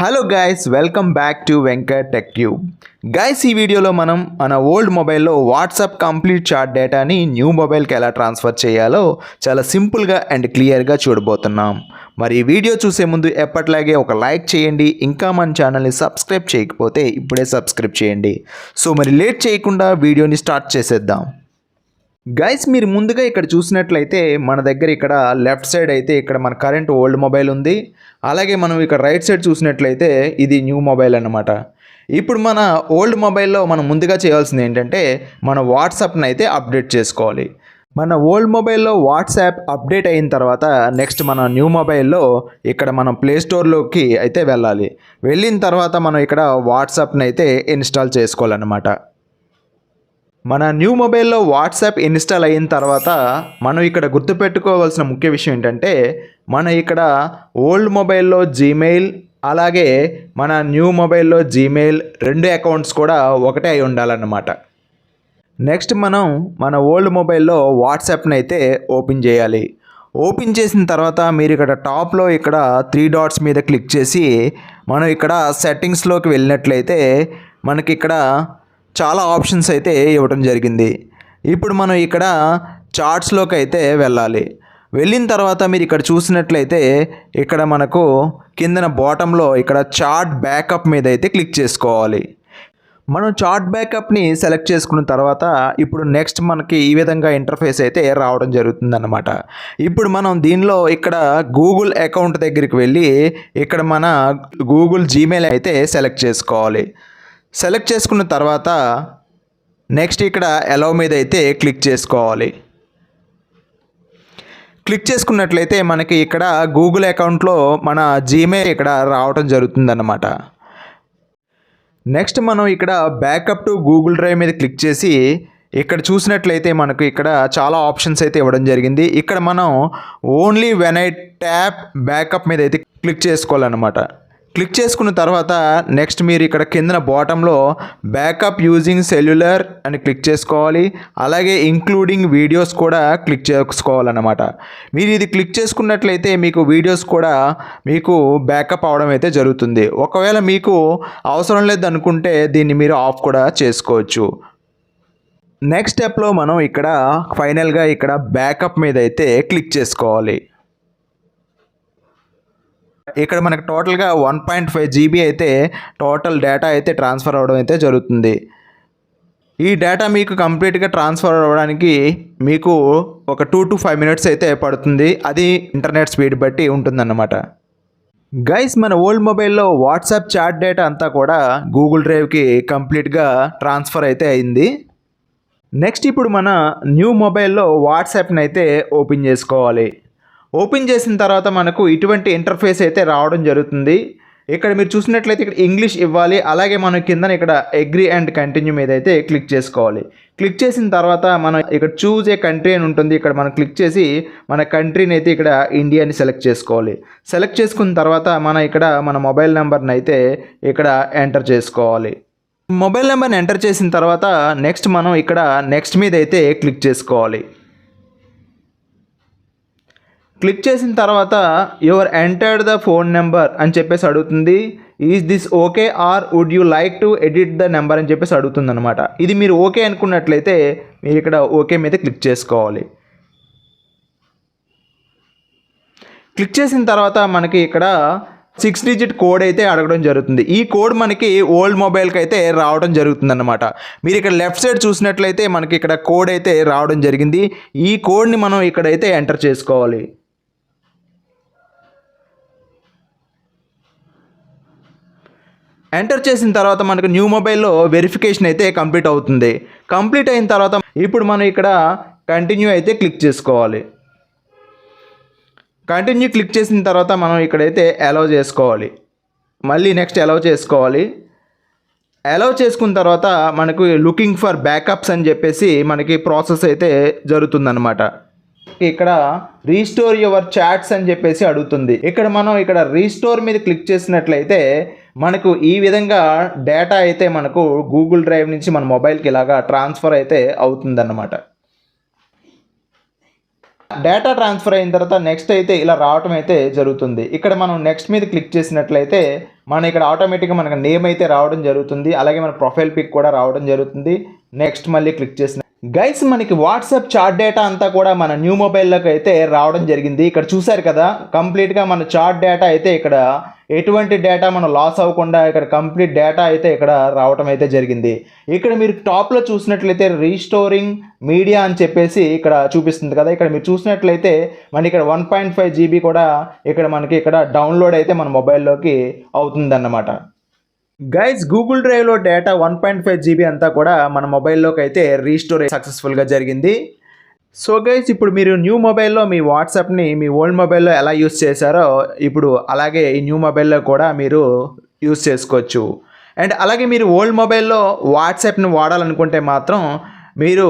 Hello guys, welcome back to Venkat tech tube. Guys, ఈ వీడియోలో మనం మన ఓల్డ్ మొబైల్లో వాట్సాప్ కంప్లీట్ చాట్ డేటాని న్యూ మొబైల్కి ఎలా ట్రాన్స్ఫర్ చేయాలో చాలా సింపుల్గా అండ్ క్లియర్గా చూడబోతున్నాం. మరి ఈ వీడియో చూసే ముందు ఎప్పట్లాగే ఒక లైక్ చేయండి. ఇంకా మన ఛానల్ని సబ్స్క్రైబ్ చేయకపోతే ఇప్పుడే సబ్స్క్రైబ్ చేయండి. సో మరి లేట్ చేయకుండా వీడియోని స్టార్ట్ చేసేద్దాం. గైస్, మీరు ముందుగా ఇక్కడ చూసినట్లయితే మన దగ్గర ఇక్కడ లెఫ్ట్ సైడ్ అయితే ఇక్కడ మన కరెంట్ ఓల్డ్ మొబైల్ ఉంది. అలాగే మనం ఇక్కడ రైట్ సైడ్ చూసినట్లయితే ఇది న్యూ మొబైల్ అన్నమాట. ఇప్పుడు మన ఓల్డ్ మొబైల్లో మనం ముందుగా చేయాల్సింది ఏంటంటే మన వాట్సాప్ని అయితే అప్డేట్ చేసుకోవాలి. మన ఓల్డ్ మొబైల్లో వాట్సాప్ అప్డేట్ అయిన తర్వాత నెక్స్ట్ మన న్యూ మొబైల్లో ఇక్కడ మనం ప్లే స్టోర్లోకి అయితే వెళ్ళాలి. వెళ్ళిన తర్వాత మనం ఇక్కడ వాట్సాప్ని అయితే ఇన్స్టాల్ చేసుకోవాలన్నమాట. మన న్యూ మొబైల్లో వాట్సాప్ ఇన్స్టాల్ అయిన తర్వాత మనం ఇక్కడ గుర్తుపెట్టుకోవాల్సిన ముఖ్య విషయం ఏంటంటే మన ఇక్కడ ఓల్డ్ మొబైల్లో జీమెయిల్ అలాగే మన న్యూ మొబైల్లో జీమెయిల్ రెండు అకౌంట్స్ కూడా ఒకటే అయి ఉండాలన్నమాట. నెక్స్ట్ మనం మన ఓల్డ్ మొబైల్లో వాట్సాప్ని అయితే ఓపెన్ చేయాలి. ఓపెన్ చేసిన తర్వాత మీరు ఇక్కడ టాప్లో ఇక్కడ 3 డాట్స్ మీద క్లిక్ చేసి మనం ఇక్కడ సెట్టింగ్స్లోకి వెళ్ళినట్లయితే మనకి ఇక్కడ చాలా ఆప్షన్స్ అయితే ఇవ్వడం జరిగింది. ఇప్పుడు మనం ఇక్కడ చార్ట్స్లోకి అయితే వెళ్ళాలి. వెళ్ళిన తర్వాత మీరు ఇక్కడ చూసినట్లయితే ఇక్కడ మనకు కిందన బాటంలో ఇక్కడ చార్ట్ బ్యాకప్ మీద అయితే క్లిక్ చేసుకోవాలి. మనం చార్ట్ బ్యాకప్ని సెలెక్ట్ చేసుకున్న తర్వాత ఇప్పుడు నెక్స్ట్ మనకి ఈ విధంగా ఇంటర్ఫేస్ అయితే రావడం జరుగుతుందన్నమాట. ఇప్పుడు మనం దీనిలో ఇక్కడ గూగుల్ అకౌంట్ దగ్గరికి వెళ్ళి ఇక్కడ మన గూగుల్ జీమెయిల్ అయితే సెలెక్ట్ చేసుకోవాలి. సెలెక్ట్ చేసుకున్న తర్వాత నెక్స్ట్ ఇక్కడ అలౌ మీద అయితే క్లిక్ చేసుకోవాలి. క్లిక్ చేసుకున్నట్లయితే మనకి ఇక్కడ గూగుల్ అకౌంట్లో మన జీమెయిల్ ఇక్కడ రావడం జరుగుతుందన్నమాట. నెక్స్ట్ మనం ఇక్కడ బ్యాకప్ టు గూగుల్ డ్రైవ్ మీద క్లిక్ చేసి ఇక్కడ చూసినట్లయితే మనకు ఇక్కడ చాలా ఆప్షన్స్ అయితే ఇవ్వడం జరిగింది. ఇక్కడ మనం only when I tap backup మీద అయితే క్లిక్ చేసుకోవాలన్నమాట. క్లిక్ చేసుకున్న తర్వాత నెక్స్ట్ మీరు ఇక్కడ కింద బాటంలో బ్యాకప్ యూజింగ్ సెల్యులర్ అని క్లిక్ చేసుకోవాలి. అలాగే ఇంక్లూడింగ్ వీడియోస్ కూడా క్లిక్ చేసుకోవాలన్నమాట. మీరు ఇది క్లిక్ చేసుకున్నట్లయితే మీకు వీడియోస్ కూడా మీకు బ్యాకప్ అవడం అయితే జరుగుతుంది. ఒకవేళ మీకు అవసరం లేదు అనుకుంటే దీన్ని మీరు ఆఫ్ కూడా చేసుకోవచ్చు. నెక్స్ట్ స్టెప్లో మనం ఇక్కడ ఫైనల్గా ఇక్కడ బ్యాకప్ మీద అయితే క్లిక్ చేసుకోవాలి. ఇక్కడ మనకు టోటల్గా 1.5 GB అయితే టోటల్ డేటా అయితే ట్రాన్స్ఫర్ అవ్వడం అయితే జరుగుతుంది. ఈ డేటా మీకు కంప్లీట్గా ట్రాన్స్ఫర్ అవ్వడానికి మీకు ఒక 2 to 5 minutes అయితే పడుతుంది. అది ఇంటర్నెట్ స్పీడ్ బట్టి ఉంటుందన్నమాట. గైస్, మన ఓల్డ్ మొబైల్లో వాట్సాప్ చాట్ డేటా అంతా కూడా గూగుల్ డ్రైవ్కి కంప్లీట్గా ట్రాన్స్ఫర్ అయితే అయింది. నెక్స్ట్ ఇప్పుడు మన న్యూ మొబైల్లో వాట్సాప్ని అయితే ఓపెన్ చేసుకోవాలి. ఓపెన్ చేసిన తర్వాత మనకు ఇటువంటి ఇంటర్ఫేస్ అయితే రావడం జరుగుతుంది. ఇక్కడ మీరు చూసినట్లయితే ఇక్కడ ఇంగ్లీష్ ఇవ్వాలి. అలాగే మనం కింద ఇక్కడ అగ్రీ అండ్ కంటిన్యూ మీద అయితే క్లిక్ చేసుకోవాలి. క్లిక్ చేసిన తర్వాత మనం ఇక్కడ చూజ్ ఏ కంట్రీ అని ఉంటుంది. ఇక్కడ మనం క్లిక్ చేసి మన కంట్రీని అయితే ఇక్కడ ఇండియాని సెలెక్ట్ చేసుకోవాలి. సెలెక్ట్ చేసుకున్న తర్వాత మనం ఇక్కడ మన మొబైల్ నెంబర్ని అయితే ఇక్కడ ఎంటర్ చేసుకోవాలి. మొబైల్ నెంబర్ని ఎంటర్ చేసిన తర్వాత నెక్స్ట్ మనం ఇక్కడ నెక్స్ట్ మీద అయితే క్లిక్ చేసుకోవాలి. క్లిక్ చేసిన తర్వాత your entered the phone number అని చెప్పేసి అడుగుతుంది. Is this okay or would you like to edit the number అని చెప్పేసి అడుగుతుంది అనమాట. ఇది మీరు ఓకే అనుకున్నట్లయితే మీరు ఇక్కడ ఓకే మీద క్లిక్ చేసుకోవాలి. క్లిక్ చేసిన తర్వాత మనకి ఇక్కడ 6 digit కోడ్ అయితే అడగడం జరుగుతుంది. ఈ కోడ్ మనకి ఓల్డ్ మొబైల్కి అయితే రావడం జరుగుతుంది అన్నమాట. మీరు ఇక్కడ లెఫ్ట్ సైడ్ చూసినట్లయితే మనకి ఇక్కడ కోడ్ అయితే రావడం జరిగింది. ఈ కోడ్ని మనం ఇక్కడైతే ఎంటర్ చేసుకోవాలి. ఎంటర్ చేసిన తర్వాత మనకు న్యూ మొబైల్లో వెరిఫికేషన్ అయితే కంప్లీట్ అవుతుంది. కంప్లీట్ అయిన తర్వాత ఇప్పుడు మనం ఇక్కడ కంటిన్యూ అయితే క్లిక్ చేసుకోవాలి. కంటిన్యూ క్లిక్ చేసిన తర్వాత మనం ఇక్కడైతే అలౌ చేసుకోవాలి. మళ్ళీ నెక్స్ట్ అలౌ చేసుకోవాలి. అలౌ చేసుకున్న తర్వాత మనకు లుకింగ్ ఫర్ బ్యాకప్స్ అని చెప్పేసి మనకి ప్రాసెస్ అయితే జరుగుతుందన్నమాట. ఇక్కడ రీస్టోర్ యువర్ చాట్స్ అని చెప్పేసి అడుగుతుంది. ఇక్కడ మనం ఇక్కడ రీస్టోర్ మీద క్లిక్ చేసినట్లయితే మనకు ఈ విధంగా డేటా అయితే మనకు గూగుల్ డ్రైవ్ నుంచి మన మొబైల్కి ఇలాగా ట్రాన్స్ఫర్ అయితే అవుతుందన్నమాట. డేటా ట్రాన్స్ఫర్ అయిన తర్వాత నెక్స్ట్ అయితే ఇలా రావటం అయితే జరుగుతుంది. ఇక్కడ మనం నెక్స్ట్ మీద క్లిక్ చేసినట్లయితే మన ఇక్కడ ఆటోమేటిక్గా మనకు నేమ్ అయితే రావడం జరుగుతుంది, అలాగే మన ప్రొఫైల్ పిక్ కూడా రావడం జరుగుతుంది. నెక్స్ట్ మళ్ళీ క్లిక్ చేసిన గైస్ మనకి వాట్సాప్ చాట్ డేటా అంతా కూడా మన న్యూ మొబైల్లోకి అయితే రావడం జరిగింది. ఇక్కడ చూసారు కదా, కంప్లీట్గా మన చాట్ డేటా అయితే ఇక్కడ ఎటువంటి డేటా మనం లాస్ అవ్వకుండా ఇక్కడ కంప్లీట్ డేటా అయితే ఇక్కడ రావడం అయితే జరిగింది. ఇక్కడ మీరు టాప్లో చూసినట్లయితే రీస్టోరింగ్ మీడియా అని చెప్పేసి ఇక్కడ చూపిస్తుంది కదా, ఇక్కడ మీరు చూసినట్లయితే మనకి ఇక్కడ 1.5 GB కూడా ఇక్కడ మనకి ఇక్కడ డౌన్లోడ్ అయితే మన మొబైల్లోకి అవుతుందన్నమాట. గైస్ గూగుల్ డ్రైవ్లో డేటా 1.5 GB అంతా కూడా మన మొబైల్లోకి అయితే రీస్టోర్ సక్సెస్ఫుల్గా జరిగింది. సో గైస్ ఇప్పుడు మీరు న్యూ మొబైల్లో మీ వాట్సాప్ని మీ ఓల్డ్ మొబైల్లో ఎలా యూస్ చేశారో ఇప్పుడు అలాగే ఈ న్యూ మొబైల్లో కూడా మీరు యూస్ చేసుకోవచ్చు. అండ్ అలాగే మీరు ఓల్డ్ మొబైల్లో వాట్సాప్ని వాడాలనుకుంటే మాత్రం మీరు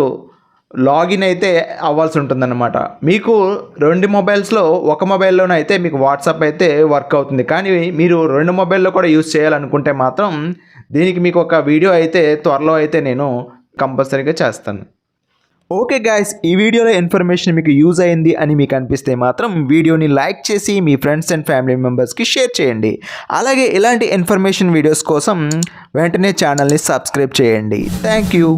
లాగిన్ అయితే అవ్వాల్సి ఉంటుందన్నమాట. మీకు 2 మొబైల్స్లో ఒక మొబైల్లోనైతే మీకు వాట్సాప్ అయితే వర్క్ అవుతుంది, కానీ మీరు 2 మొబైల్లో కూడా యూజ్ చేయాలనుకుంటే మాత్రం దీనికి మీకు ఒక వీడియో అయితే త్వరలో అయితే నేను కంపల్సరీగా చేస్తాను. ఓకే గాయస్, ఈ వీడియోలో ఇన్ఫర్మేషన్ మీకు యూజ్ అయింది అని మీకు అనిపిస్తే మాత్రం వీడియోని లైక్ చేసి మీ ఫ్రెండ్స్ అండ్ ఫ్యామిలీ మెంబర్స్కి షేర్ చేయండి. అలాగే ఇలాంటి ఇన్ఫర్మేషన్ వీడియోస్ కోసం వెంటనే ఛానల్ని సబ్స్క్రైబ్ చేయండి. Thank you.